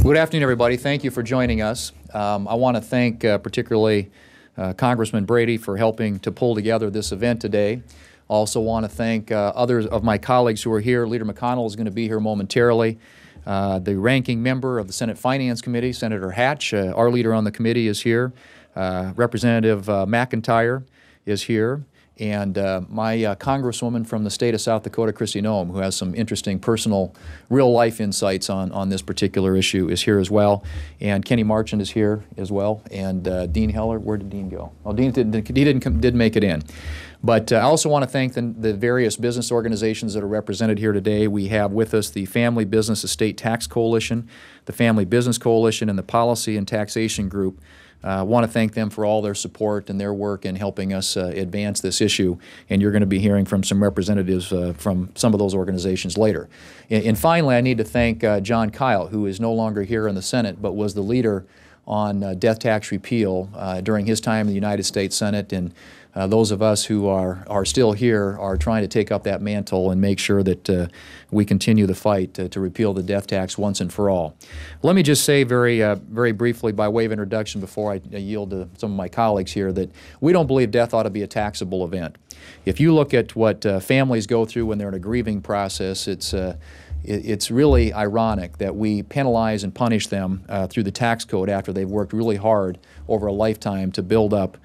Good afternoon, everybody. Thank you for joining us. I want to thank particularly Congressman Brady for helping to pull together this event today. Also want to thank others of my colleagues who are here. Leader McConnell is going to be here momentarily. The ranking member of the Senate Finance Committee, Senator Hatch, our leader on the committee, is here. Representative McIntyre is here. And my congresswoman from the state of South Dakota, Kristi Noem, who has some interesting personal, real-life insights on this particular issue, is here as well. And Kenny Marchand is here as well. And Dean Heller, where did Dean go? Oh, Dean didn't make it in. But I also want to thank the various business organizations that are represented here today. We have with us the Family Business Estate Tax Coalition, the Family Business Coalition, and the Policy and Taxation Group. I want to thank them for all their support and their work in helping us advance this issue, and you're going to be hearing from some representatives from some of those organizations later. And finally, I need to thank John Kyle, who is no longer here in the Senate, but was the leader on death tax repeal during his time in the United States Senate, and those of us who are still here are trying to take up that mantle and make sure that we continue the fight to repeal the death tax once and for all. Let me just say very briefly by way of introduction before I yield to some of my colleagues here that we don't believe death ought to be a taxable event. If you look at what families go through when they're in a grieving process, it's really ironic that we penalize and punish them through the tax code after they've worked really hard over a lifetime to build up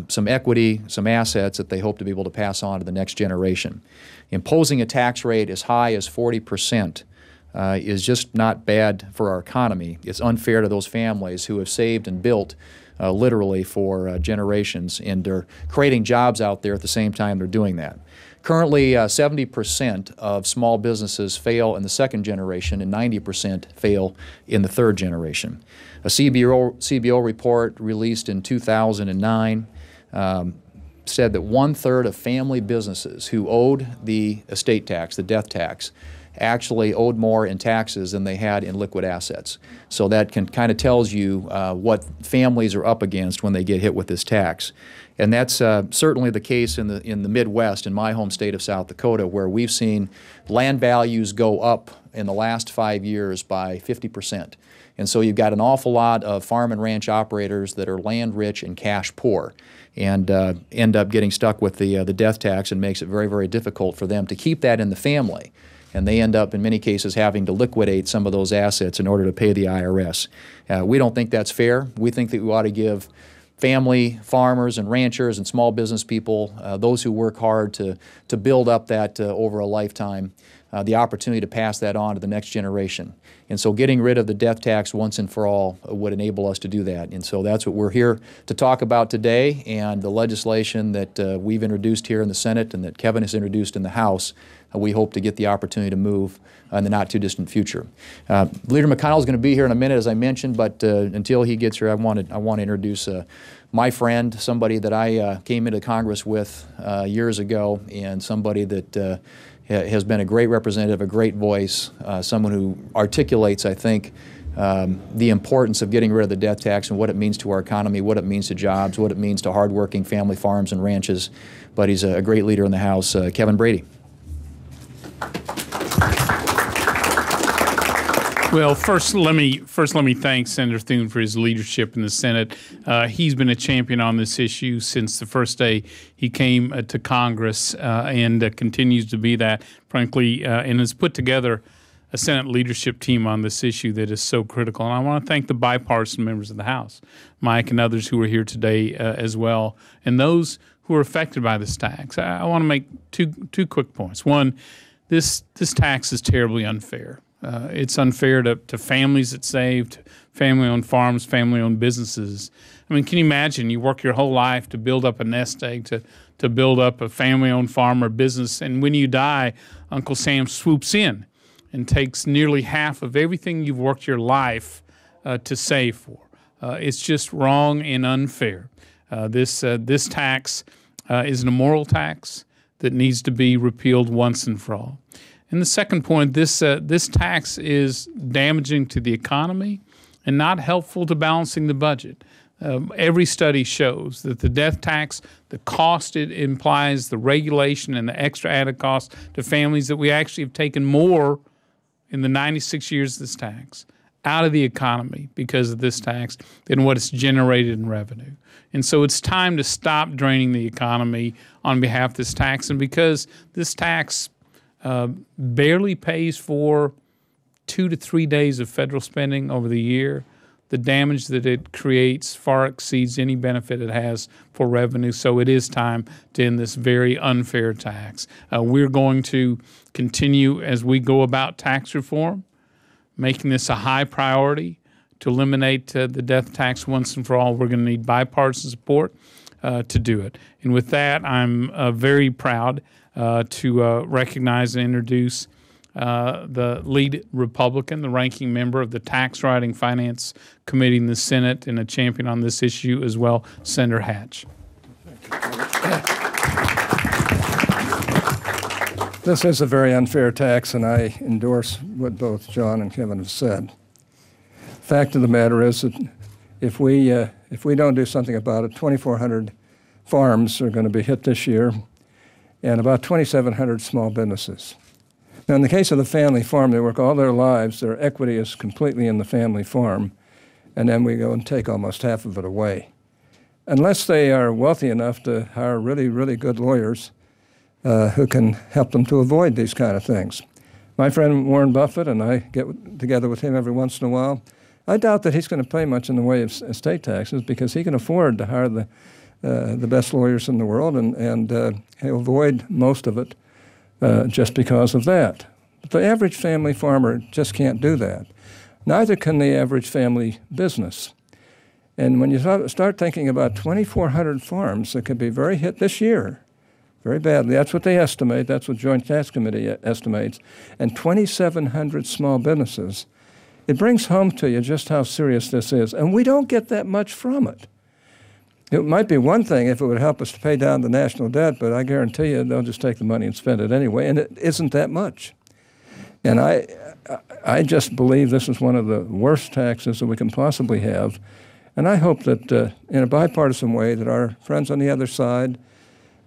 some equity, some assets that they hope to be able to pass on to the next generation. Imposing a tax rate as high as 40% is just not bad for our economy. It's unfair to those families who have saved and built literally for generations, and they're creating jobs out there at the same time they're doing that. Currently, 70% of small businesses fail in the second generation and 90% fail in the third generation. A CBO report released in 2009 said that 1/3 of family businesses who owed the estate tax, the death tax, actually owed more in taxes than they had in liquid assets. So that kind of tells you what families are up against when they get hit with this tax. And that's certainly the case in the Midwest, in my home state of South Dakota, where we've seen land values go up in the last 5 years by 50%. And so you've got an awful lot of farm and ranch operators that are land rich and cash poor, and end up getting stuck with the death tax, and makes it very, very difficult for them to keep that in the family. And they end up, in many cases, having to liquidate some of those assets in order to pay the IRS. We don't think that's fair. We think that we ought to give family farmers and ranchers and small business people, those who work hard to build up that over a lifetime, the opportunity to pass that on to the next generation. And so getting rid of the death tax once and for all would enable us to do that. And so that's what we're here to talk about today, and the legislation that we've introduced here in the Senate and that Kevin has introduced in the House, we hope to get the opportunity to move in the not-too-distant future. Leader McConnell is going to be here in a minute, as I mentioned, but until he gets here, I want to introduce my friend, somebody that I came into Congress with years ago, and somebody that has been a great representative, a great voice, someone who articulates, I think, the importance of getting rid of the death tax and what it means to our economy, what it means to jobs, what it means to hardworking family farms and ranches. But he's a great leader in the House, Kevin Brady. Well, first let me thank Senator Thune for his leadership in the Senate. He's been a champion on this issue since the first day he came to Congress, and continues to be that, frankly, and has put together a Senate leadership team on this issue that is so critical. And I want to thank the bipartisan members of the House, Mike and others who are here today as well, and those who are affected by this tax. I want to make two quick points. One, this tax is terribly unfair. It's unfair to families that saved, family-owned farms, family-owned businesses. I mean, can you imagine you work your whole life to build up a nest egg, to build up a family-owned farm or business, and when you die, Uncle Sam swoops in and takes nearly half of everything you've worked your life to save for. It's just wrong and unfair. This tax is an immoral tax that needs to be repealed once and for all. And the second point, this tax is damaging to the economy and not helpful to balancing the budget. Every study shows that the death tax, the cost it implies, the regulation and the extra added cost to families, that we actually have taken more in the 96 years of this tax out of the economy because of this tax than what it's generated in revenue. And so it's time to stop draining the economy on behalf of this tax. And because this tax barely pays for 2 to 3 days of federal spending over the year, the damage that it creates far exceeds any benefit it has for revenue. So it is time to end this very unfair tax. We're going to continue as we go about tax reform, making this a high priority to eliminate the death tax once and for all. We're going to need bipartisan support to do it. And with that, I'm very proud to recognize and introduce the lead Republican, the ranking member of the Tax Writing Finance Committee in the Senate, and a champion on this issue as well, Senator Hatch. This is a very unfair tax, and I endorse what both John and Kevin have said. Fact of the matter is that if we don't do something about it, 2,400 farms are going to be hit this year, and about 2,700 small businesses. Now, in the case of the family farm, they work all their lives. Their equity is completely in the family farm, and then we go and take almost half of it away. Unless they are wealthy enough to hire really, really good lawyers who can help them to avoid these kind of things. My friend Warren Buffett, and I get together with him every once in a while, I doubt that he's going to pay much in the way of estate taxes because he can afford to hire the best lawyers in the world, and he'll avoid most of it just because of that. But the average family farmer just can't do that. Neither can the average family business. And when you start thinking about 2,400 farms that could be very hit this year, very badly, that's what they estimate, that's what Joint Tax Committee estimates, and 2,700 small businesses, it brings home to you just how serious this is. And we don't get that much from it. It might be one thing if it would help us to pay down the national debt, but I guarantee you they'll just take the money and spend it anyway, and it isn't that much. And I just believe this is one of the worst taxes that we can possibly have, and I hope that in a bipartisan way that our friends on the other side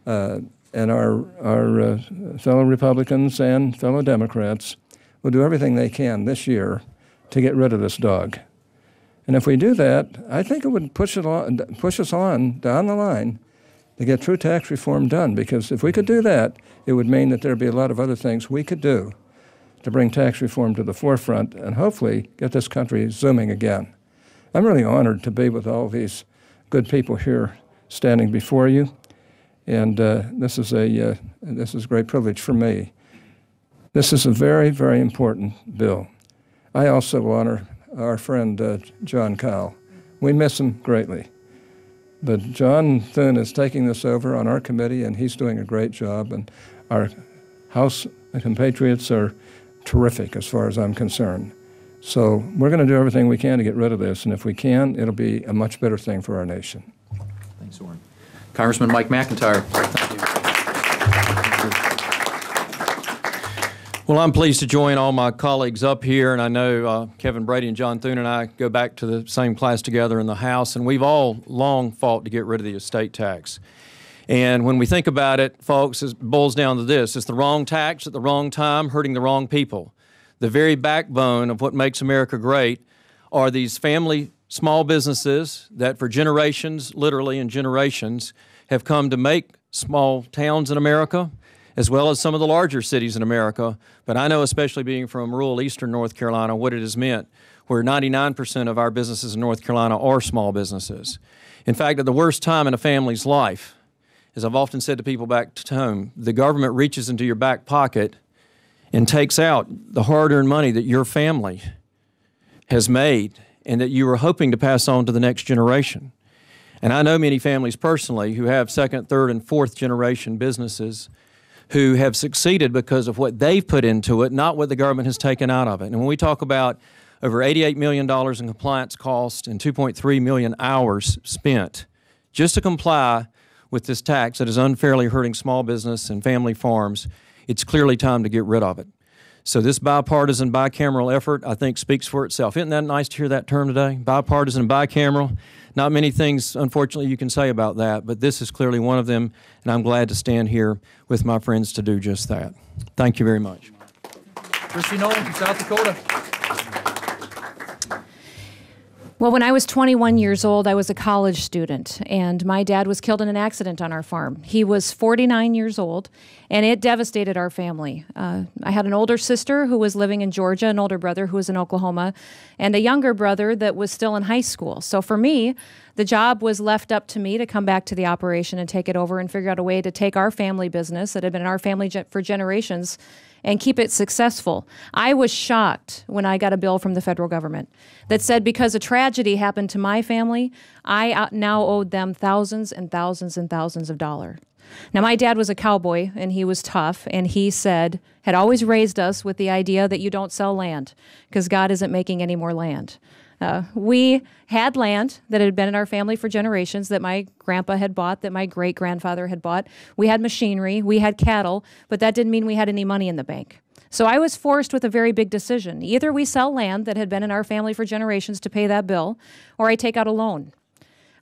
and our fellow Republicans and fellow Democrats will do everything they can this year to get rid of this dog. And if we do that, I think it would push us on down the line to get true tax reform done. Because if we could do that, it would mean that there'd be a lot of other things we could do to bring tax reform to the forefront and hopefully get this country zooming again. I'm really honored to be with all these good people here standing before you, and this is a great privilege for me. This is a very, very important bill. I also honor our friend John Cowell. We miss him greatly. But John Thune is taking this over on our committee, and he's doing a great job. And our House compatriots are terrific as far as I'm concerned. So we're going to do everything we can to get rid of this, and if we can, it'll be a much better thing for our nation. Thanks, Orrin. Congressman Mike McIntyre. Well, I'm pleased to join all my colleagues up here, and I know Kevin Brady and John Thune and I go back to the same class together in the House, and we've all long fought to get rid of the estate tax. And when we think about it, folks, it boils down to this. It's the wrong tax at the wrong time, hurting the wrong people. The very backbone of what makes America great are these family small businesses that for generations, literally in generations, have come to make small towns in America, as well as some of the larger cities in America. But I know, especially being from rural eastern North Carolina, what it has meant, where 99% of our businesses in North Carolina are small businesses. In fact, at the worst time in a family's life, as I've often said to people back to home, the government reaches into your back pocket and takes out the hard-earned money that your family has made and that you were hoping to pass on to the next generation. And I know many families personally who have second, third, and fourth generation businesses who have succeeded because of what they've put into it, not what the government has taken out of it. And when we talk about over $88 million in compliance costs and 2.3 million hours spent just to comply with this tax that is unfairly hurting small business and family farms, it's clearly time to get rid of it. So this bipartisan, bicameral effort, I think, speaks for itself. Isn't that nice to hear that term today? Bipartisan and bicameral. Not many things, unfortunately, you can say about that, but this is clearly one of them, and I'm glad to stand here with my friends to do just that. Thank you very much. Kristi Noem from South Dakota. Well, when I was 21 years old, I was a college student, and my dad was killed in an accident on our farm. He was 49 years old, and it devastated our family. I had an older sister who was living in Georgia, an older brother who was in Oklahoma, and a younger brother that was still in high school. So for me, the job was left up to me to come back to the operation and take it over and figure out a way to take our family business that had been in our family for generations and keep it successful. I was shocked when I got a bill from the federal government that said because a tragedy happened to my family, I now owed them thousands and thousands and thousands of dollars. Now, my dad was a cowboy, and he was tough, and he said, had always raised us with the idea that you don't sell land because God isn't making any more land. We had land that had been in our family for generations that my grandpa had bought, that my great-grandfather had bought. We had machinery, we had cattle, but that didn't mean we had any money in the bank. So I was forced with a very big decision. Either we sell land that had been in our family for generations to pay that bill, or I take out a loan.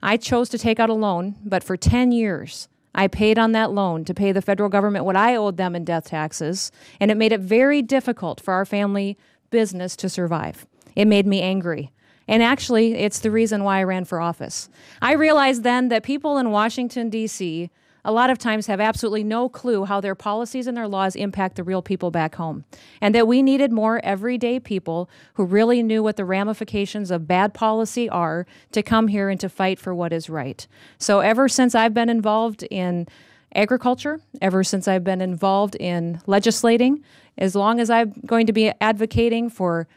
I chose to take out a loan, but for 10 years, I paid on that loan to pay the federal government what I owed them in death taxes, and it made it very difficult for our family business to survive. It made me angry. And actually, it's the reason why I ran for office. I realized then that people in Washington, D.C., a lot of times have absolutely no clue how their policies and their laws impact the real people back home, and that we needed more everyday people who really knew what the ramifications of bad policy are to come here and to fight for what is right. So ever since I've been involved in agriculture, ever since I've been involved in legislating, as long as I'm going to be advocating for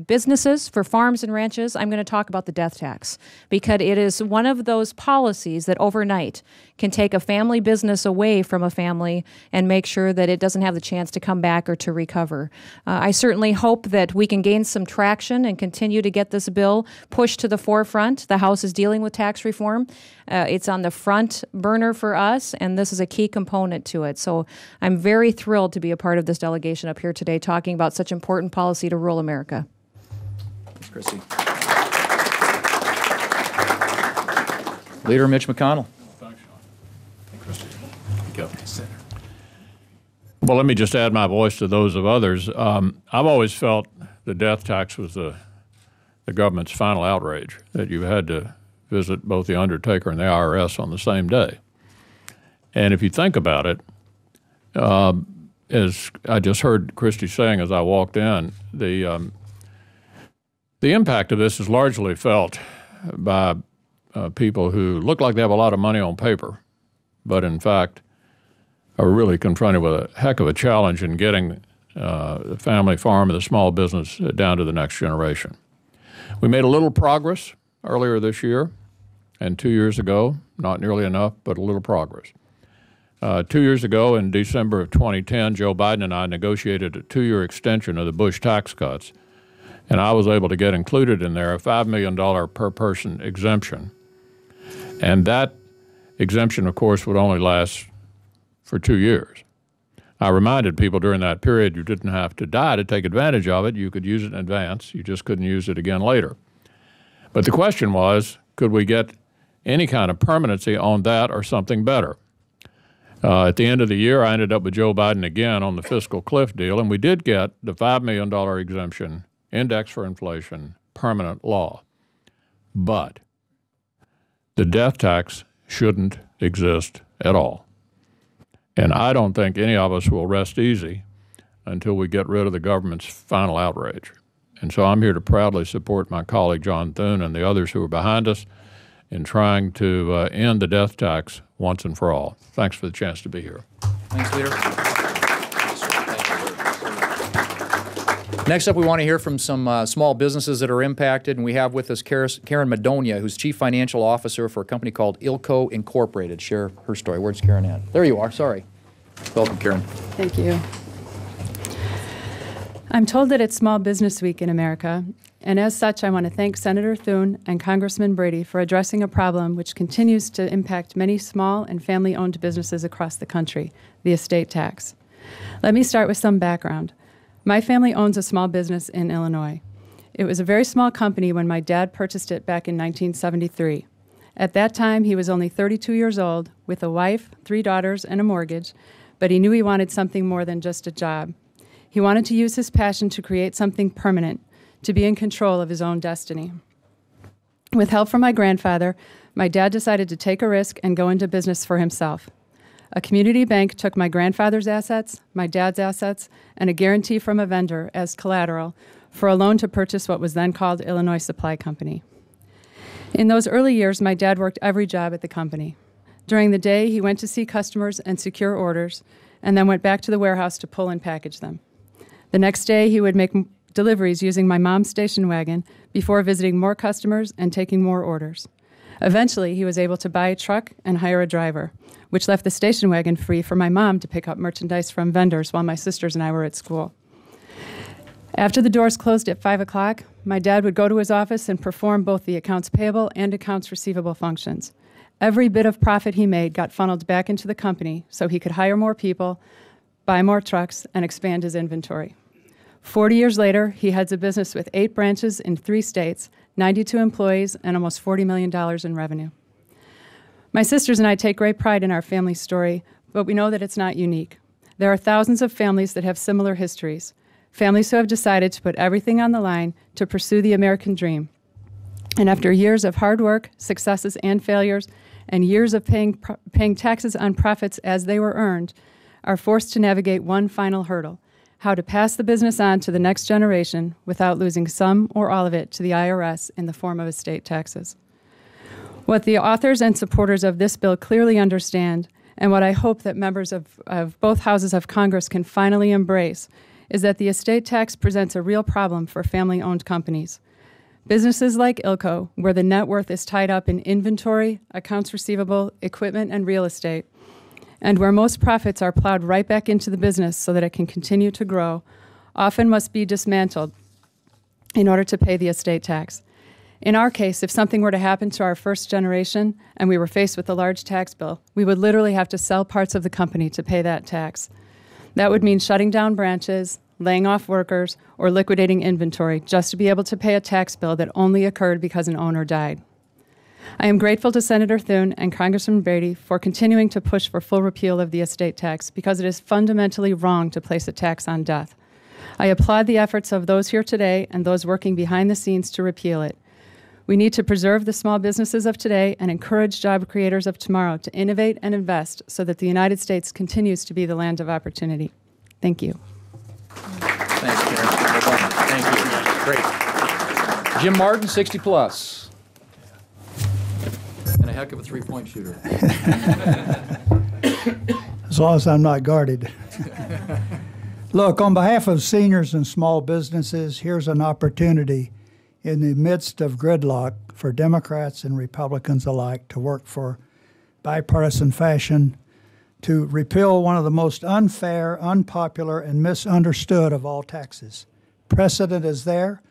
businesses, for farms and ranches, I'm going to talk about the death tax because it is one of those policies that overnight can take a family business away from a family and make sure that it doesn't have the chance to come back or to recover. I certainly hope that we can gain some traction and continue to get this bill pushed to the forefront. The House is dealing with tax reform. It's on the front burner for us, and this is a key component to it. So I'm very thrilled to be a part of this delegation up here today talking about such important policy to rural America. Kristi. Leader Mitch McConnell. Thanks, Sean. Hey, Kristi. Well, let me just add my voice to those of others. I've always felt the death tax was the government's final outrage, that you had to visit both the undertaker and the IRS on the same day. And if you think about it, as I just heard Kristi saying as I walked in, the impact of this is largely felt by people who look like they have a lot of money on paper, but in fact are really confronted with a heck of a challenge in getting the family farm or the small business down to the next generation. We made a little progress earlier this year, and 2 years ago, not nearly enough, but a little progress. 2 years ago, in December of 2010, Joe Biden and I negotiated a 2-year extension of the Bush tax cuts, and I was able to get included in there a $5 million per person exemption. And that exemption, of course, would only last for 2 years. I reminded people during that period you didn't have to die to take advantage of it. You could use it in advance. You just couldn't use it again later. But the question was, could we get any kind of permanency on that or something better? At the end of the year, I ended up with Joe Biden again on the fiscal cliff deal, and we did get the $5 million exemption, index for inflation, permanent law. But the death tax shouldn't exist at all. And I don't think any of us will rest easy until we get rid of the government's final outrage. And so I'm here to proudly support my colleague John Thune and the others who are behind us in trying to end the death tax once and for all. Thanks for the chance to be here. Thanks, Leader. Next up, we want to hear from some small businesses that are impacted, and we have with us Karen Madonia, who's Chief Financial Officer for a company called ILLCO Incorporated. Share her story. Where's Karen at? There you are. Sorry. Welcome, Karen. Thank you. I'm told that it's Small Business Week in America, and as such, I want to thank Senator Thune and Congressman Brady for addressing a problem which continues to impact many small and family-owned businesses across the country, the estate tax. Let me start with some background. My family owns a small business in Illinois. It was a very small company when my dad purchased it back in 1973. At that time, he was only 32 years old, with a wife, 3 daughters, and a mortgage, but he knew he wanted something more than just a job. He wanted to use his passion to create something permanent, to be in control of his own destiny. With help from my grandfather, my dad decided to take a risk and go into business for himself. A community bank took my grandfather's assets, my dad's assets, and a guarantee from a vendor as collateral for a loan to purchase what was then called Illinois Supply Company. In those early years, my dad worked every job at the company. During the day, he went to see customers and secure orders, and then went back to the warehouse to pull and package them. The next day, he would make deliveries using my mom's station wagon before visiting more customers and taking more orders. Eventually, he was able to buy a truck and hire a driver, which left the station wagon free for my mom to pick up merchandise from vendors while my sisters and I were at school. After the doors closed at 5 o'clock, my dad would go to his office and perform both the accounts payable and accounts receivable functions. Every bit of profit he made got funneled back into the company so he could hire more people, buy more trucks, and expand his inventory. 40 years later, he heads a business with 8 branches in 3 states, 92 employees, and almost $40 million in revenue. My sisters and I take great pride in our family story, but we know that it's not unique. There are thousands of families that have similar histories, families who have decided to put everything on the line to pursue the American dream. And after years of hard work, successes and failures, and years of paying taxes on profits as they were earned, are forced to navigate one final hurdle: how to pass the business on to the next generation without losing some or all of it to the IRS in the form of estate taxes. What the authors and supporters of this bill clearly understand, and what I hope that members of both houses of Congress can finally embrace, is that the estate tax presents a real problem for family-owned companies. Businesses like ILLCO, where the net worth is tied up in inventory, accounts receivable, equipment, and real estate, and where most profits are plowed right back into the business so that it can continue to grow, often must be dismantled in order to pay the estate tax. In our case, if something were to happen to our first generation and we were faced with a large tax bill, we would literally have to sell parts of the company to pay that tax. That would mean shutting down branches, laying off workers, or liquidating inventory just to be able to pay a tax bill that only occurred because an owner died. I am grateful to Senator Thune and Congressman Brady for continuing to push for full repeal of the estate tax because it is fundamentally wrong to place a tax on death. I applaud the efforts of those here today and those working behind the scenes to repeal it. We need to preserve the small businesses of today and encourage job creators of tomorrow to innovate and invest so that the United States continues to be the land of opportunity. Thank you. Thanks, Karen. Thank you. Great. Jim Martin, 60 plus. And a heck of a three-point shooter. As long as I'm not guarded. Look, on behalf of seniors and small businesses, here's an opportunity in the midst of gridlock for Democrats and Republicans alike to work for bipartisan fashion to repeal one of the most unfair, unpopular, and misunderstood of all taxes. Precedent is there.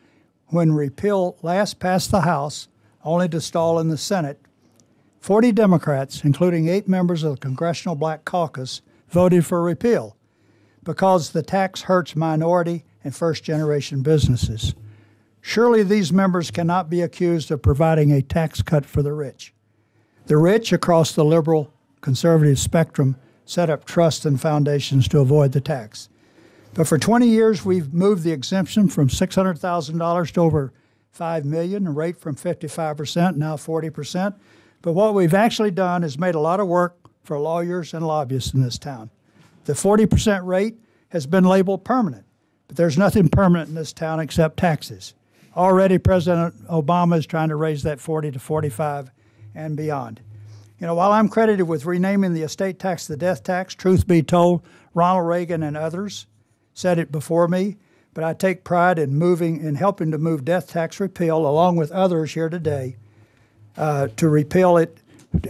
When repeal last passed the House, only to stall in the Senate, 40 Democrats, including 8 members of the Congressional Black Caucus, voted for repeal because the tax hurts minority and first-generation businesses. Surely these members cannot be accused of providing a tax cut for the rich. The rich across the liberal conservative spectrum set up trusts and foundations to avoid the tax. But for 20 years, we've moved the exemption from $600,000 to over $5 million, a rate from 55%, now 40%. But what we've actually done is made a lot of work for lawyers and lobbyists in this town. The 40% rate has been labeled permanent, but there's nothing permanent in this town except taxes. Already President Obama is trying to raise that 40 to 45 and beyond. You know, while I'm credited with renaming the estate tax the death tax, truth be told, Ronald Reagan and others said it before me, but I take pride in helping to move death tax repeal along with others here today to repeal it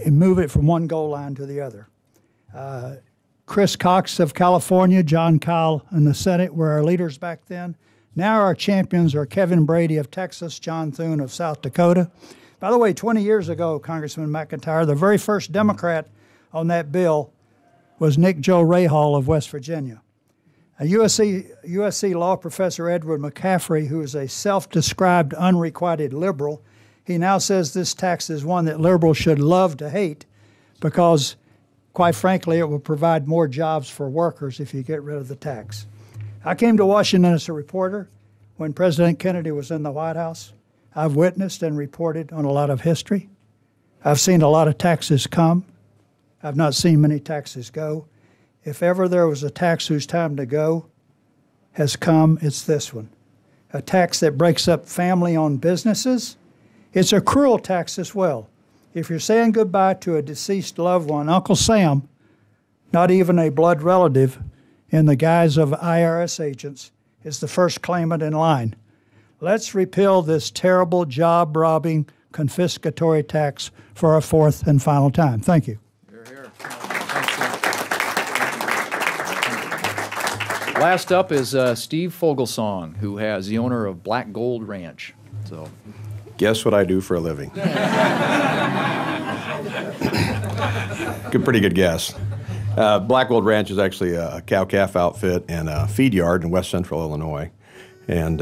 and move it from one goal line to the other. Chris Cox of California, John Kyle in the Senate were our leaders back then. Now our champions are Kevin Brady of Texas, John Thune of South Dakota. By the way, 20 years ago, Congressman McIntyre, the very first Democrat on that bill was Nick Joe Rahal of West Virginia. A USC law professor, Edward McCaffrey, who is a self-described unrequited liberal, he now says this tax is one that liberals should love to hate because, quite frankly, it will provide more jobs for workers if you get rid of the tax. I came to Washington as a reporter when President Kennedy was in the White House. I've witnessed and reported on a lot of history. I've seen a lot of taxes come. I've not seen many taxes go. If ever there was a tax whose time to go has come, it's this one. A tax that breaks up family-owned businesses. It's a cruel tax as well. If you're saying goodbye to a deceased loved one, Uncle Sam, not even a blood relative, in the guise of IRS agents, is the first claimant in line. Let's repeal this terrible job-robbing confiscatory tax for a fourth and final time. Thank you. Hear, hear. Last up is Steve Foglesong, who is the owner of Black Gold Ranch. So, guess what I do for a living? Pretty good guess. Black Gold Ranch is actually a cow-calf outfit and a feed yard in west central Illinois. And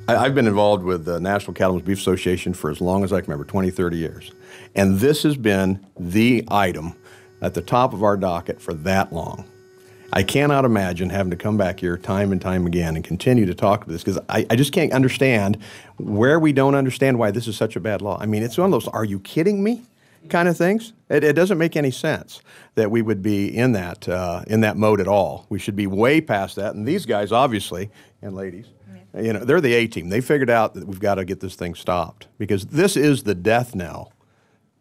I've been involved with the National Cattlemen's Beef Association for as long as I can remember, 20, 30 years. And this has been the item at the top of our docket for that long. I cannot imagine having to come back here time and time again and continue to talk about this, because I just can't understand where we don't understand why this is such a bad law. I mean, it's one of those, are you kidding me kind of things. It doesn't make any sense that we would be in that mode at all. We should be way past that. And these guys, obviously, and ladies, you know, they're the A-team. They figured out that we've got to get this thing stopped, because this is the death knell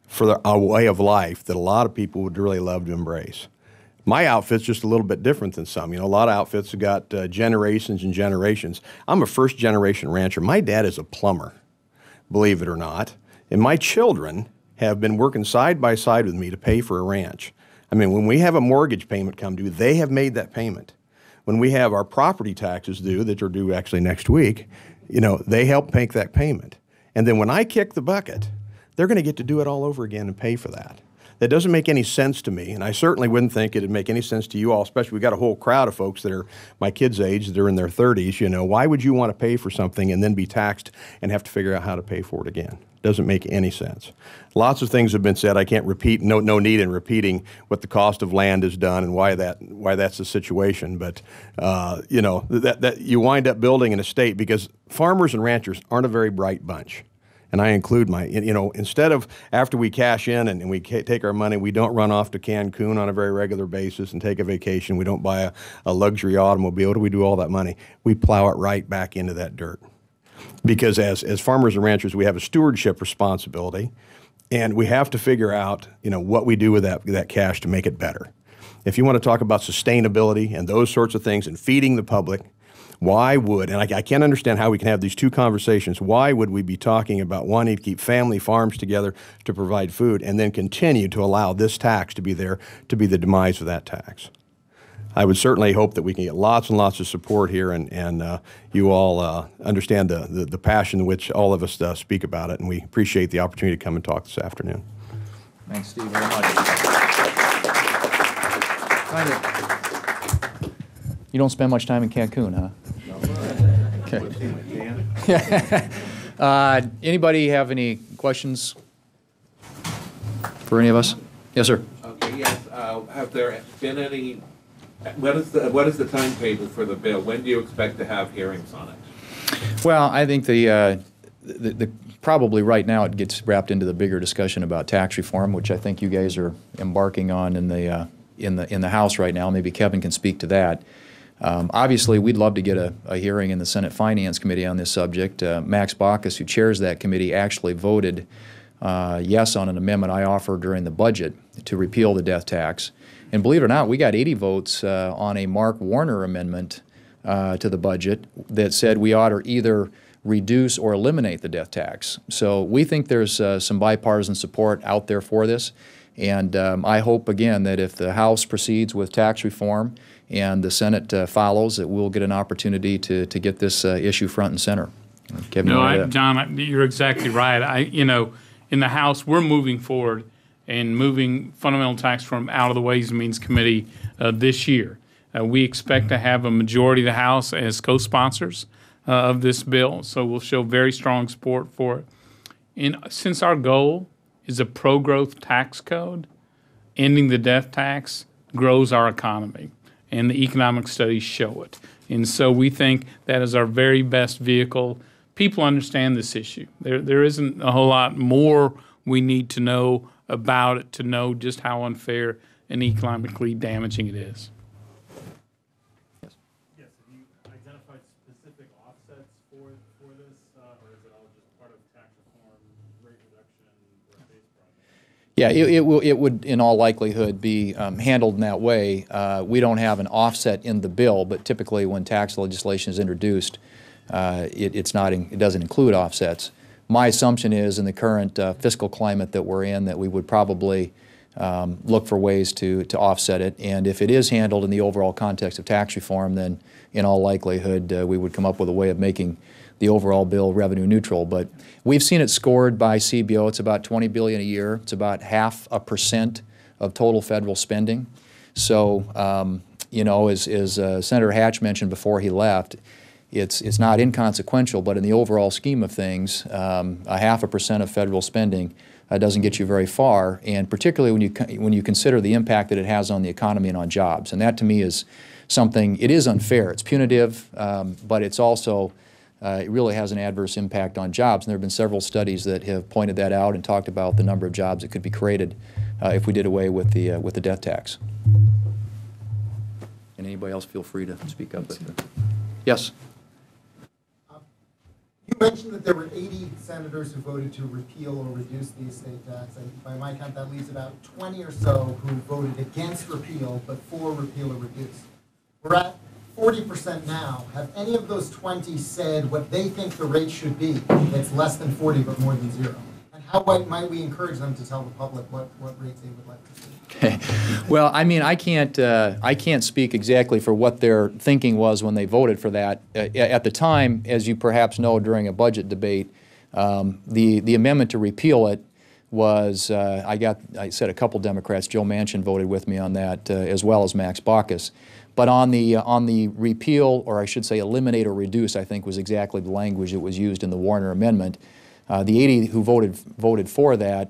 for a way of life that a lot of people would really love to embrace. My outfit's just a little bit different than some. You know, a lot of outfits have got generations and generations. I'm a first-generation rancher. My dad is a plumber, believe it or not, and my children have been working side by side with me to pay for a ranch. I mean, when we have a mortgage payment come due, they have made that payment. When we have our property taxes due, that are due actually next week, you know, they help make that payment. And then when I kick the bucket, they're going to get to do it all over again and pay for that. That doesn't make any sense to me, and I certainly wouldn't think it'd make any sense to you all, especially we've got a whole crowd of folks that are my kids' age, that are in their 30s, you know. Why would you want to pay for something and then be taxed and have to figure out how to pay for it again? Doesn't make any sense. Lots of things have been said. I can't repeat, no need in repeating what the cost of land has done and why that's the situation. But you know, that you wind up building an estate, because farmers and ranchers aren't a very bright bunch. And I include my, you know, instead of after we cash in and we take our money, we don't run off to Cancun on a very regular basis and take a vacation. We don't buy a luxury automobile. What do we do all that money? We plow it right back into that dirt. Because as farmers and ranchers, we have a stewardship responsibility, and we have to figure out, you know, what we do with that cash to make it better. If you want to talk about sustainability and those sorts of things and feeding the public, why would, and I can't understand how we can have these two conversations, why would we be talking about wanting to keep family farms together to provide food and then continue to allow this tax to be there to be the demise of that tax? I would certainly hope that we can get lots and lots of support here, and you all understand the passion in which all of us speak about it, and we appreciate the opportunity to come and talk this afternoon. Thanks, Steve, very much. You don't spend much time in Cancun, huh? Okay. Anybody have any questions for any of us? Yes, sir. Okay. Yes. Have there been any? What is the timetable for the bill? When do you expect to have hearings on it? Well, I think the probably right now it gets wrapped into the bigger discussion about tax reform, which I think you guys are embarking on in the House right now. Maybe Kevin can speak to that. Obviously, we'd love to get a hearing in the Senate Finance Committee on this subject. Max Baucus, who chairs that committee, actually voted yes on an amendment I offered during the budget to repeal the death tax. And believe it or not, we got 80 votes on a Mark Warner amendment to the budget that said we ought to either reduce or eliminate the death tax. So we think there's some bipartisan support out there for this. And I hope, again, that if the House proceeds with tax reform and the Senate follows, that we'll get an opportunity to get this issue front and center. Kevin, no, John, you're exactly right. You know, in the House, we're moving forward and moving fundamental tax reform out of the Ways and Means Committee this year. We expect to have a majority of the House as co-sponsors of this bill, so we'll show very strong support for it. And since our goal is a pro-growth tax code, ending the death tax grows our economy, and the economic studies show it. And so we think that is our very best vehicle. people understand this issue. There isn't a whole lot more we need to know about it to know just how unfair and economically damaging it is. Yes, have you identified specific offsets for this, or is it all just part of tax reform, rate reduction, or base project? Yeah, it would in all likelihood be handled in that way. We don't have an offset in the bill, but typically when tax legislation is introduced, it doesn't include offsets. My assumption is in the current fiscal climate that we're in that we would probably look for ways to offset it. And if it is handled in the overall context of tax reform, then in all likelihood we would come up with a way of making the overall bill revenue neutral. But we've seen it scored by CBO. It's about $20 billion a year. It's about 0.5% of total federal spending. So, you know, as Senator Hatch mentioned before he left, it's not inconsequential, but in the overall scheme of things, 0.5% of federal spending doesn't get you very far, and particularly when you consider the impact that it has on the economy and on jobs. And that to me is something, it is unfair. It's punitive, but it's also, it really has an adverse impact on jobs. And there have been several studies that have pointed that out and talked about the number of jobs that could be created if we did away with the death tax. And anybody else feel free to speak up. Yes? You mentioned that there were 80 senators who voted to repeal or reduce the estate tax. By my count, that leaves about 20 or so who voted against repeal, but for repeal or reduce. We're at 40% now. Have any of those 20 said what they think the rate should be? That's less than 40, but more than 0. And how might we encourage them to tell the public what rates they would like to see? Well, I mean, I can't speak exactly for what their thinking was when they voted for that. At the time, as you perhaps know, during a budget debate, the amendment to repeal it was, I said a couple Democrats, Joe Manchin voted with me on that, as well as Max Baucus. But on the repeal, or I should say eliminate or reduce, I think was exactly the language that was used in the Warner Amendment. The 80 who voted for that,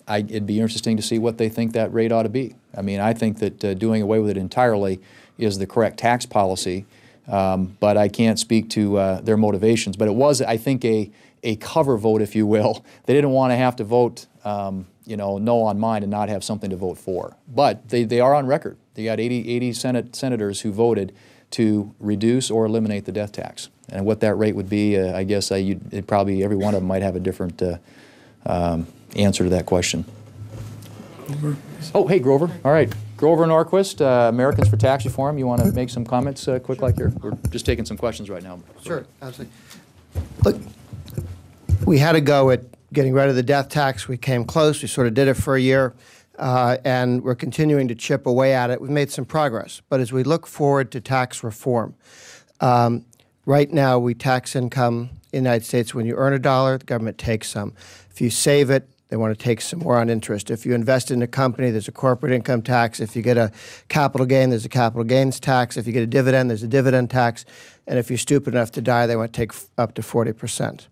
it'd be interesting to see what they think that rate ought to be. I mean, I think that doing away with it entirely is the correct tax policy, but I can't speak to their motivations. But it was, I think, a cover vote, if you will. They didn't want to have to vote, you know, no on mine and not have something to vote for. But they are on record. They got 80 senators who voted to reduce or eliminate the death tax. And what that rate would be, I guess probably every one of them might have a different answer to that question. Grover. Oh, hey, Grover. All right. Grover Norquist, Americans for Tax Reform. You want to make some comments quick like here? We're just taking some questions right now. Sure, absolutely. Look, we had a go at getting rid of the death tax. We came close. We sort of did it for a year, and we're continuing to chip away at it. We've made some progress. But as we look forward to tax reform, right now we tax income in the United States. When you earn $1, the government takes some. If you save it, they want to take some more on interest. If you invest in a company, there's a corporate income tax. If you get a capital gain, there's a capital gains tax. If you get a dividend, there's a dividend tax. And if you're stupid enough to die, they want to take up to 40%.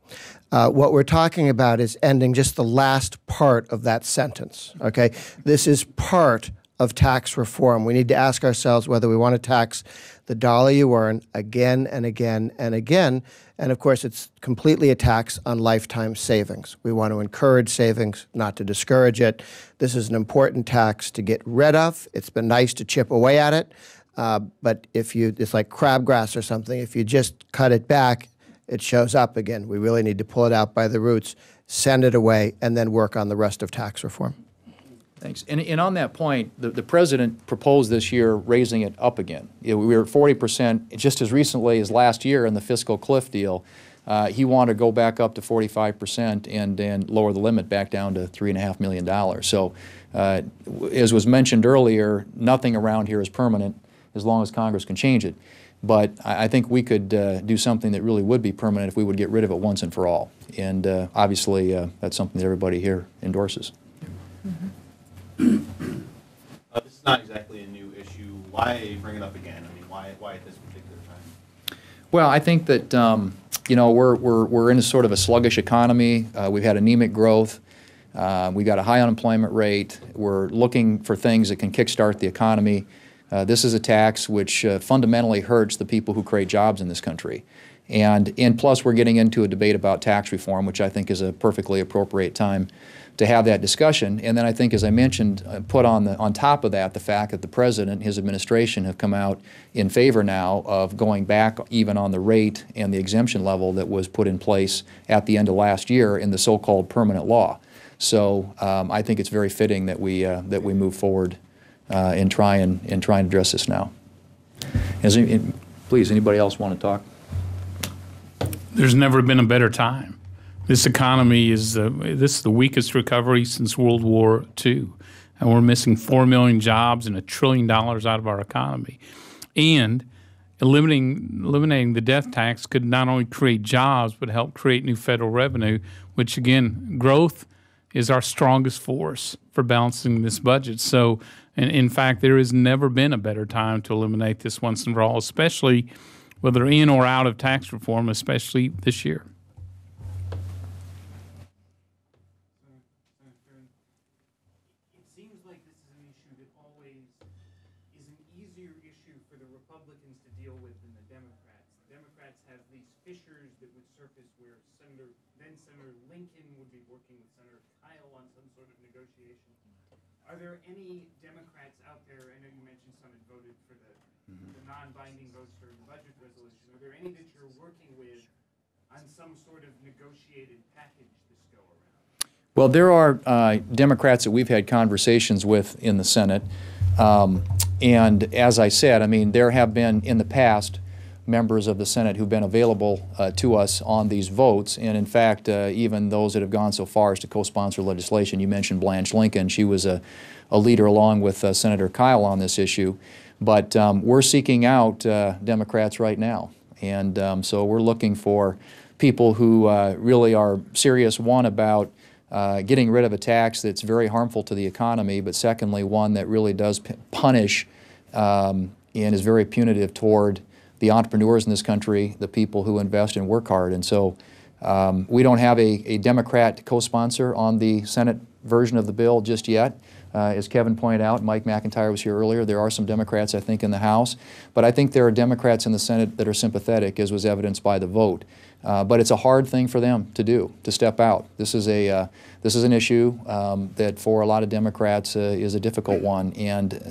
What we're talking about is ending just the last part of that sentence, okay? This is part of tax reform. We need to ask ourselves whether we want to tax the dollar you earn again and again and again. And of course, it's completely a tax on lifetime savings. We want to encourage savings, not to discourage it. This is an important tax to get rid of. It's been nice to chip away at it. But it's like crabgrass or something. If you just cut it back, it shows up again. We really need to pull it out by the roots, send it away, and then work on the rest of tax reform. Thanks. And on that point, the President proposed this year raising it up again. We were at 40% just as recently as last year in the fiscal cliff deal. He wanted to go back up to 45% and lower the limit back down to $3.5 million. So as was mentioned earlier, nothing around here is permanent as long as Congress can change it. But I think we could do something that really would be permanent if we would get rid of it once and for all. And obviously that's something that everybody here endorses. Mm-hmm. This is not exactly a new issue. Why bring it up again? I mean, why at this particular time? Well, I think that you know, we're in a sort of a sluggish economy. We've had anemic growth. We've got a high unemployment rate. We're looking for things that can kickstart the economy. This is a tax which fundamentally hurts the people who create jobs in this country. And plus, we're getting into a debate about tax reform, which I think is a perfectly appropriate time to have that discussion. And then I think, as I mentioned, put on top of that the fact that the President and his administration have come out in favor now of going back even on the rate and the exemption level that was put in place at the end of last year in the so-called permanent law. So I think it's very fitting that we move forward and try and address this now. Please, anybody else want to talk? There's never been a better time. This economy is this is the weakest recovery since World War II, and we're missing 4 million jobs and $1 trillion out of our economy. And eliminating the death tax could not only create jobs but help create new federal revenue, which again, growth is our strongest force for balancing this budget. So, in fact, there has never been a better time to eliminate this once and for all, especially whether in or out of tax reform, especially this year. It seems like this is an issue that always is an easier issue for the Republicans to deal with than the Democrats. The Democrats have these fissures that would surface where then Senator Lincoln would be working with Senator Kyle on some sort of negotiation. Are there any Democrats out there, I know you mentioned some had voted for the non-binding votes for the budget resolution, are there any that you're working with on some sort of negotiated package this go around? Well, there are Democrats that we've had conversations with in the Senate. And as I said, I mean, there have been in the past members of the Senate who've been available to us on these votes. And in fact, even those that have gone so far as to co-sponsor legislation. You mentioned Blanche Lincoln. She was a leader along with Senator Kyle on this issue. But we're seeking out Democrats right now. And so we're looking for people who really are serious, one, about getting rid of a tax that's very harmful to the economy, but secondly, one that really does punish and is very punitive toward the entrepreneurs in this country, the people who invest and work hard. And so we don't have a Democrat co-sponsor on the Senate version of the bill just yet. As Kevin pointed out, Mike McIntyre was here earlier, there are some Democrats, I think, in the House. But I think there are Democrats in the Senate that are sympathetic, as was evidenced by the vote. But it's a hard thing for them to do, to step out. This is an issue that for a lot of Democrats is a difficult one.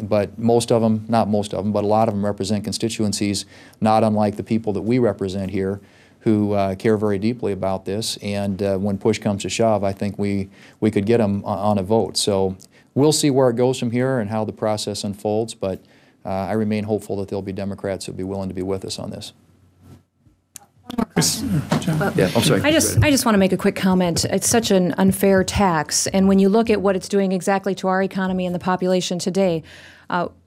But most of them, not most of them, but a lot of them represent constituencies not unlike the people that we represent here, who care very deeply about this. And when push comes to shove, I think we could get them on a vote. So we'll see where it goes from here and how the process unfolds. But I remain hopeful that there'll be Democrats who'll be willing to be with us on this. Yeah, I'm sorry. I just want to make a quick comment. It's such an unfair tax, and when you look at what it's doing exactly to our economy and the population today,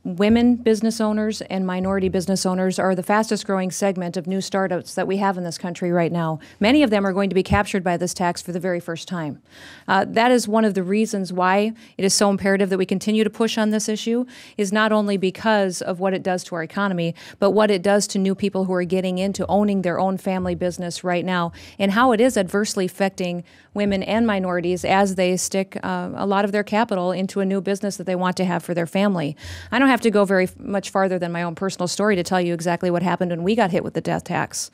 women business owners and minority business owners are the fastest growing segment of new startups that we have in this country right now. Many of them are going to be captured by this tax for the very first time. That is one of the reasons why it is so imperative that we continue to push on this issue, is not only because of what it does to our economy, but what it does to new people who are getting into owning their own family business right now, and how it is adversely affecting women and minorities as they stick a lot of their capital into a new business that they want to have for their family. I don't have to go very much farther than my own personal story to tell you exactly what happened when we got hit with the death tax.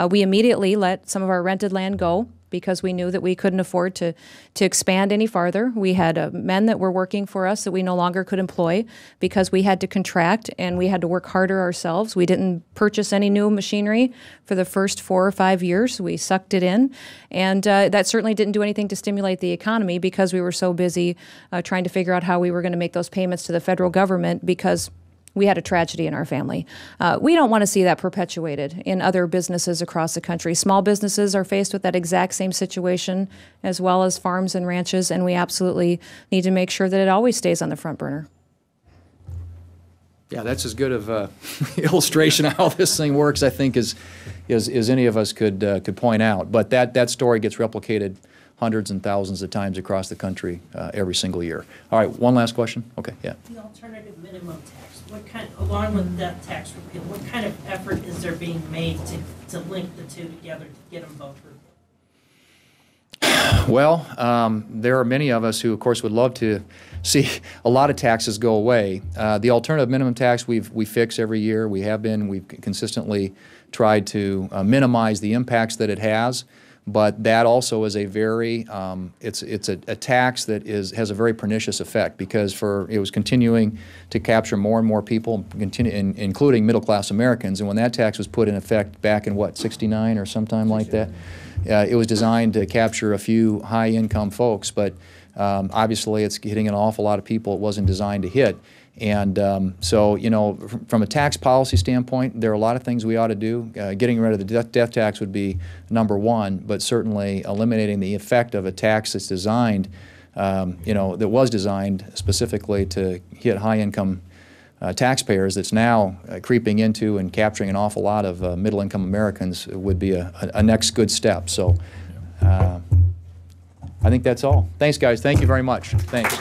We immediately let some of our rented land go because we knew that we couldn't afford to expand any farther. We had men that were working for us that we no longer could employ because we had to contract and we had to work harder ourselves. We didn't purchase any new machinery for the first 4 or 5 years. We sucked it in, and that certainly didn't do anything to stimulate the economy because we were so busy trying to figure out how we were going to make those payments to the federal government because we had a tragedy in our family. We don't want to see that perpetuated in other businesses across the country. Small businesses are faced with that exact same situation, as well as farms and ranches, and we absolutely need to make sure that it always stays on the front burner. Yeah, that's as good of illustration of how this thing works, I think, as any of us could point out. But that story gets replicated hundreds and thousands of times across the country every single year. All right, one last question. Okay, yeah. The alternative minimum tax. What kind, along with that tax repeal, what kind of effort is there being made to link the two together to get them both repealed? Well, there are many of us who, of course, would love to see a lot of taxes go away. The alternative minimum tax we fix every year. We have been. We've consistently tried to minimize the impacts that it has. But that also is a very, it's a tax that has a very pernicious effect, because it was continuing to capture more and more people, including middle-class Americans. And when that tax was put in effect back in, what, 69 or sometime like that, it was designed to capture a few high-income folks. But obviously it's hitting an awful lot of people it wasn't designed to hit. And so, you know, from a tax policy standpoint, there are a lot of things we ought to do. Getting rid of the death tax would be number one, but certainly eliminating the effect of a tax that's designed, you know, that was designed specifically to hit high-income taxpayers, that's now creeping into and capturing an awful lot of middle-income Americans, would be a next good step. So I think that's all. Thanks, guys. Thank you very much. Thanks.